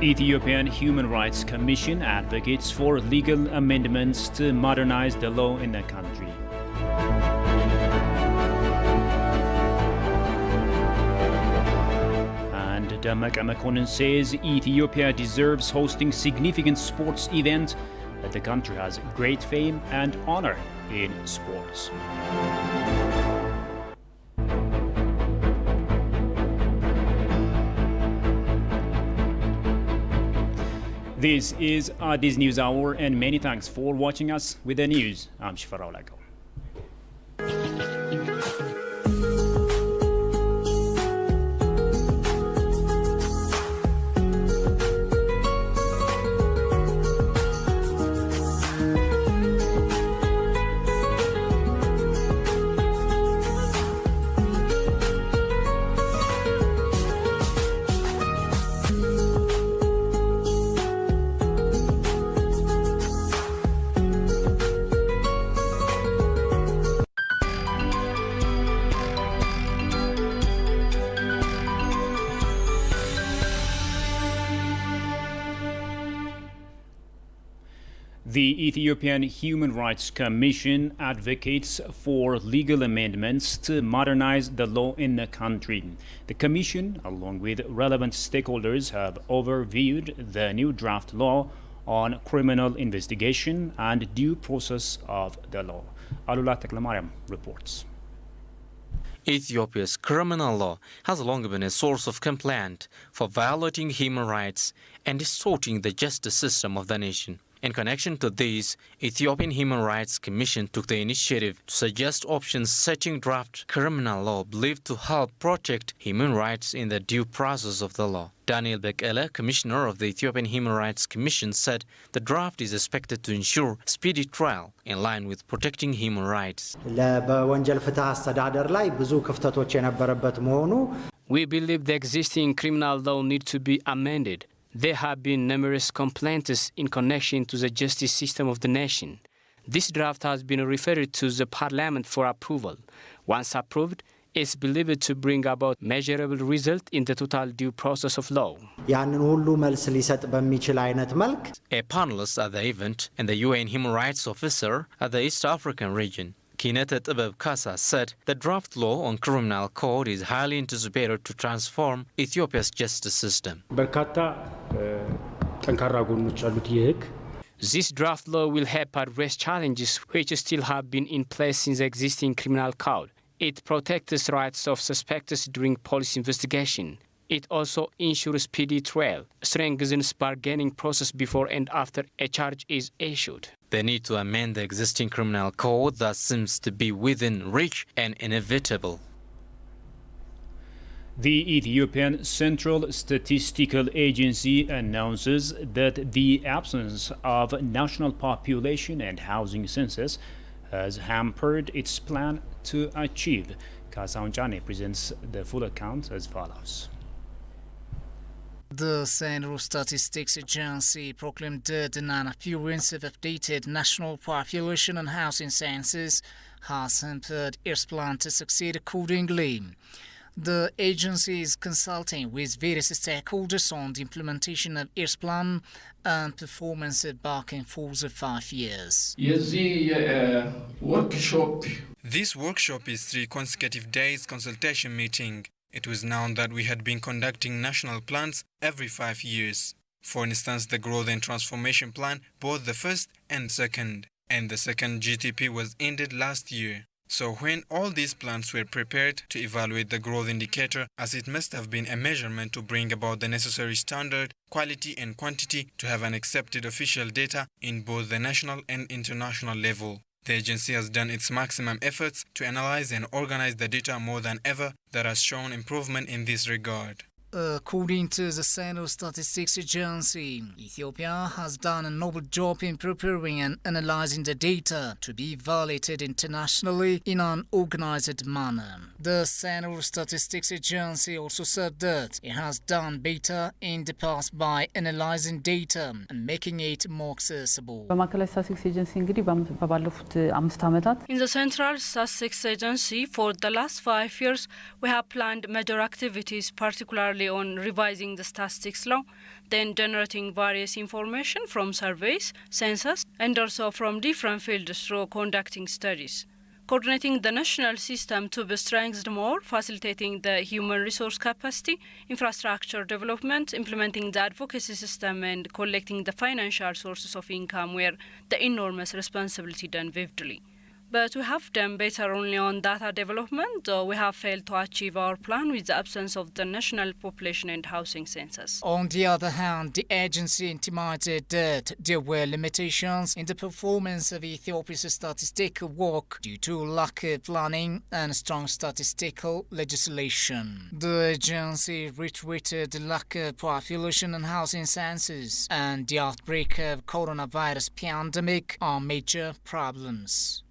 Ethiopian Human Rights Commission advocates for legal amendments to modernize the law in the country. And Damaka Makonnen says Ethiopia deserves hosting significant sports events, that the country has great fame and honor in sports. This is Addis News Hour, and many thanks for watching us with the news. I'm Shifarao Lago. The Ethiopian Human Rights Commission advocates for legal amendments to modernize the law in the country. The Commission, along with relevant stakeholders, have overviewed the new draft law on criminal investigation and due process of the law. Alula Teklemariam reports. Ethiopia's criminal law has long been a source of complaint for violating human rights and distorting the justice system of the nation. In connection to this, Ethiopian Human Rights Commission took the initiative to suggest options setting draft criminal law believed to help protect human rights in the due process of the law. Daniel Bekele, Commissioner of the Ethiopian Human Rights Commission, said the draft is expected to ensure speedy trial in line with protecting human rights. We believe the existing criminal law needs to be amended. There have been numerous complaints in connection to the justice system of the nation. This draft has been referred to the Parliament for approval. Once approved, it's believed to bring about measurable result in the total due process of law. A panelist at the event and the UN Human Rights Officer at the East African region, Kinete Tebeb Kasa, said the draft law on criminal code is highly anticipated to transform Ethiopia's justice system. This draft law will help address challenges which still have been in place in the existing criminal code. It protects the rights of suspects during police investigation. It also ensures speedy trial, strengthens bargaining process before and after a charge is issued. They need to amend the existing criminal code that seems to be within reach and inevitable. The Ethiopian Central Statistical Agency announces that the absence of national population and housing census has hampered its plan to achieve. Kasaun Chane presents the full account as follows. The Central Statistics Agency proclaimed the non-appearance of updated national population and housing census has hampered its plan to succeed accordingly. The agency is consulting with various stakeholders on the implementation of its plan and performance back and forth of 5 years. This workshop is 3 consecutive days consultation meeting. It was known that we had been conducting national plans every 5 years. For instance, the Growth and Transformation Plan, both the first and second. And the second GTP was ended last year. So when all these plans were prepared to evaluate the growth indicator, as it must have been a measurement to bring about the necessary standard, quality and quantity to have an accepted official data in both the national and international level. The agency has done its maximum efforts to analyze and organize the data more than ever that has shown improvement in this regard. According to the Central Statistics Agency, Ethiopia has done a noble job in preparing and analyzing the data to be evaluated internationally in an organized manner. The Central Statistics Agency also said that it has done better in the past by analyzing data and making it more accessible. In the Central Statistics Agency, for the last 5 years, we have planned major activities, particularly especially on revising the statistics law, then generating various information from surveys, census, and also from different fields through conducting studies. Coordinating the national system to be strengthened more, facilitating the human resource capacity, infrastructure development, implementing the advocacy system, and collecting the financial sources of income were the enormous responsibility done vividly. But we have done better only on data development. We have failed to achieve our plan with the absence of the national population and housing census. On the other hand, the agency intimated that there were limitations in the performance of Ethiopia's statistical work due to lack of planning and strong statistical legislation. The agency reiterated the lack of population and housing census and the outbreak of coronavirus pandemic are major problems.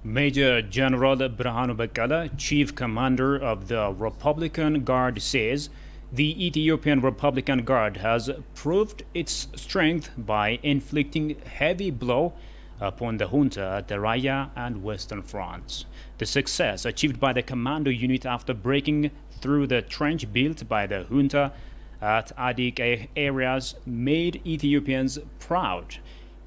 Major General Birhanu Bekkala, Chief Commander of the Republican Guard, says the Ethiopian Republican Guard has proved its strength by inflicting heavy blow upon the junta at the Raya and Western fronts. The success achieved by the commando unit after breaking through the trench built by the junta at Adik areas made Ethiopians proud.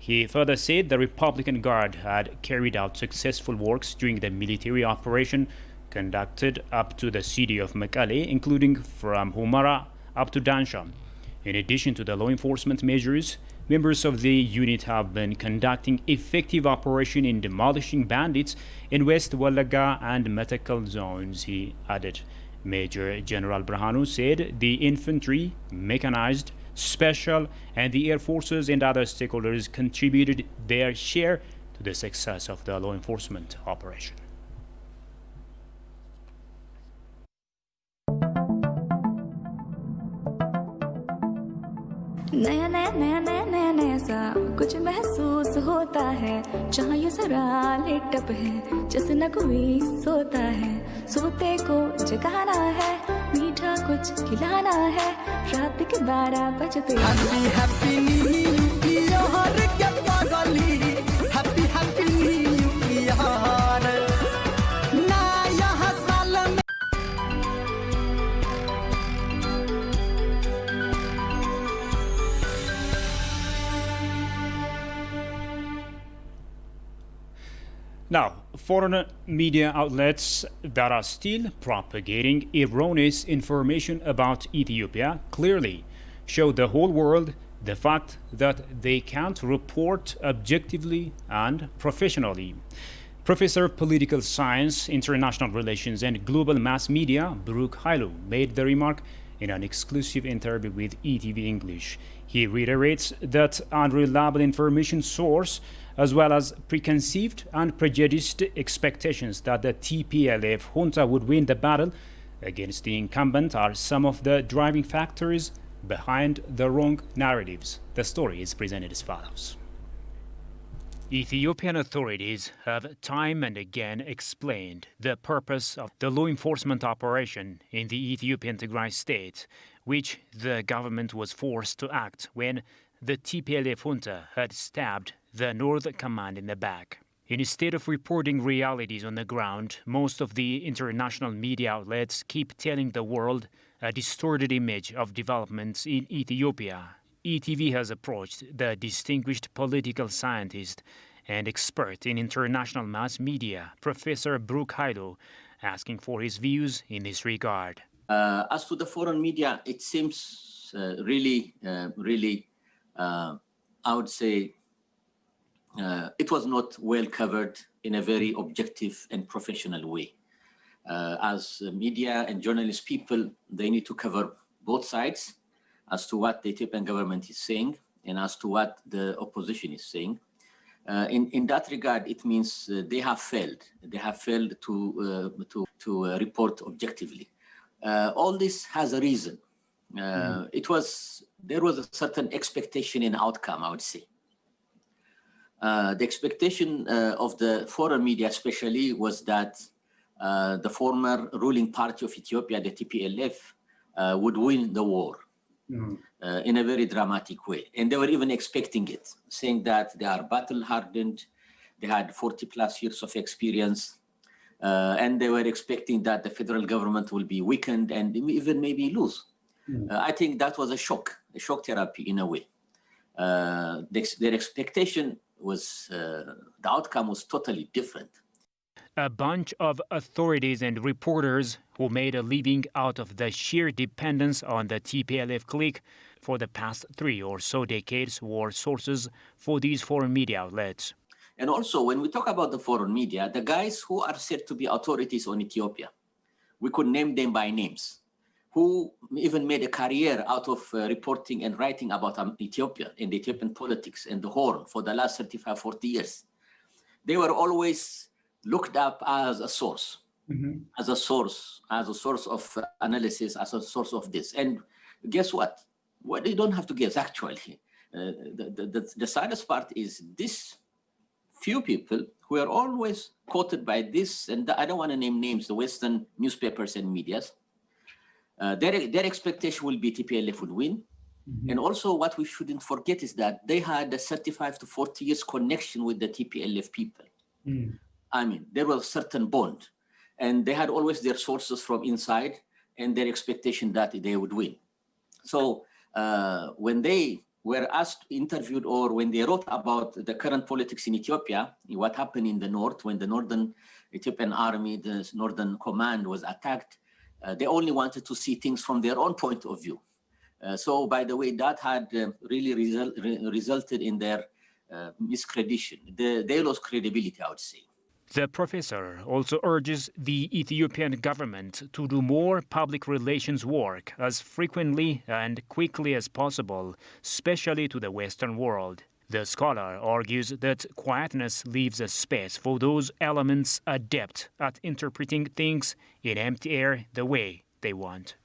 He further said the Republican Guard had carried out successful works during the military operation conducted up to the city of Mekelle, including from Humara up to Dansha. In addition to the law enforcement measures, members of the unit have been conducting effective operation in demolishing bandits in West Walaga and Metakal zones, he added. Major General Birhanu said the infantry, mechanized, special, and the air forces and other stakeholders contributed their share to the success of the law enforcement operation. नया नया नया नया नया नया सा कुछ महसूस होता है जहाँ ये जरा लेटअप है जैसे न कोई सोता है सोते को जगाना है मीठा कुछ खिलाना है रात के 12 बजते हैप्पी हैप्पी न्यू ईयर के पागली हैप्पी हैप्पी न्यू ईयर नया साल में Now, foreign media outlets that are still propagating erroneous information about Ethiopia clearly show the whole world the fact that they can't report objectively and professionally. Professor of Political Science, International Relations and Global Mass Media, Baruch Hailu, made the remark in an exclusive interview with ETV English. He reiterates that unreliable information source as well as preconceived and prejudiced expectations that the TPLF junta would win the battle against the incumbent are some of the driving factors behind the wrong narratives. The story is presented as follows. Ethiopian authorities have time and again explained the purpose of the law enforcement operation in the Ethiopian Tigray state, which the government was forced to act when the TPLF junta had stabbed the North Command in the back. Instead of reporting realities on the ground, most of the international media outlets keep telling the world a distorted image of developments in Ethiopia. ETV has approached the distinguished political scientist and expert in international mass media, Professor Baruch Hailu, asking for his views in this regard. As to the foreign media, it seems really, I would say, it was not well covered in a very objective and professional way. As media and journalist people, they need to cover both sides as to what the Ethiopian government is saying and as to what the opposition is saying. In that regard, it means they have failed. They have failed to report objectively. All this has a reason. There was a certain expectation in outcome, I would say. The expectation of the foreign media especially was that the former ruling party of Ethiopia, the TPLF, would win the war in a very dramatic way. And they were even expecting it, saying that they are battle hardened, they had 40 plus years of experience, and they were expecting that the federal government will be weakened and even maybe lose. I think that was a shock therapy in a way. Their expectation was, the outcome was totally different. A bunch of authorities and reporters who made a living out of the sheer dependence on the TPLF clique for the past 3 or so decades were sources for these foreign media outlets. And also, when we talk about the foreign media, the guys who are said to be authorities on Ethiopia, we could name them by names, who even made a career out of reporting and writing about Ethiopia and Ethiopian politics and the Horn for the last 35, 40 years. They were always looked up as a source, as a source of analysis, as a source of this. And guess what? Well, you don't have to guess, actually. The saddest part is this few people who are always quoted by this, and I don't want to name names, the Western newspapers and medias. Their expectation will be TPLF will win. And also what we shouldn't forget is that they had a 35 to 40 years connection with the TPLF people. I mean, there was a certain bond, and they had always their sources from inside and their expectation that they would win. So when they were asked, interviewed, or when they wrote about the current politics in Ethiopia, what happened in the north, when the Northern Ethiopian Army, the Northern Command was attacked, they only wanted to see things from their own point of view. So, by the way, that had really resulted in their miscreditation. They lost credibility, I would say. The professor also urges the Ethiopian government to do more public relations work as frequently and quickly as possible, especially to the Western world. The scholar argues that quietness leaves a space for those elements adept at interpreting things in empty air the way they want.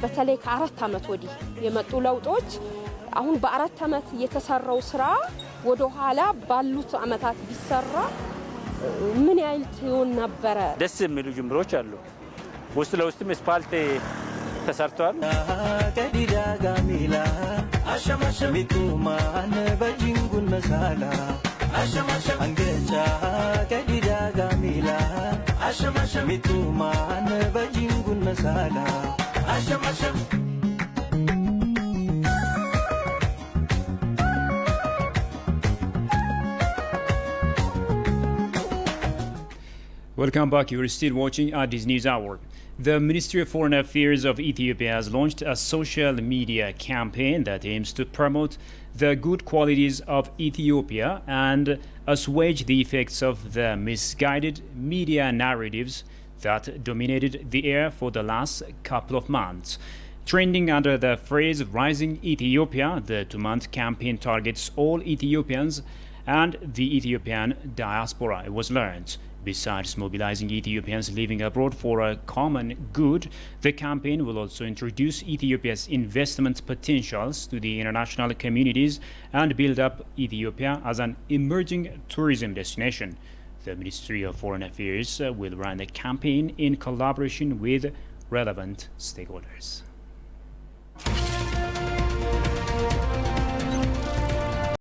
በተለይ ከ4 ዓመት ወዲህ የመጡ ለውጦች አሁን በ4 ዓመት የተሰራው ስራ ወደ ኋላ ባሉት ዓመታት ቢሰራ ምን ያህል ይሆን ነበር? ደስ የሚሉ ጅምሮች አሉ። ውስጥ ለውስጥም ስፓልት ተሰርቷል። ከዲዳ ጋሚላ አሸማሸሚቱ ማን በጅንጉን መሳላ አሸማሸም አንገቻ ከዲዳ ጋሚላ አሸማሸሚቱ ማን በጅንጉን መሳላ አሸማሸም Welcome back. You're still watching Addis News Hour. The Ministry of Foreign Affairs of Ethiopia has launched a social media campaign that aims to promote the good qualities of Ethiopia and assuage the effects of the misguided media narratives that dominated the air for the last couple of months. Trending under the phrase Rising Ethiopia, the 2-month campaign targets all Ethiopians and the Ethiopian diaspora, it was learned. Besides mobilizing Ethiopians living abroad for a common good, the campaign will also introduce Ethiopia's investment potentials to the international communities and build up Ethiopia as an emerging tourism destination. The Ministry of Foreign Affairs will run the campaign in collaboration with relevant stakeholders.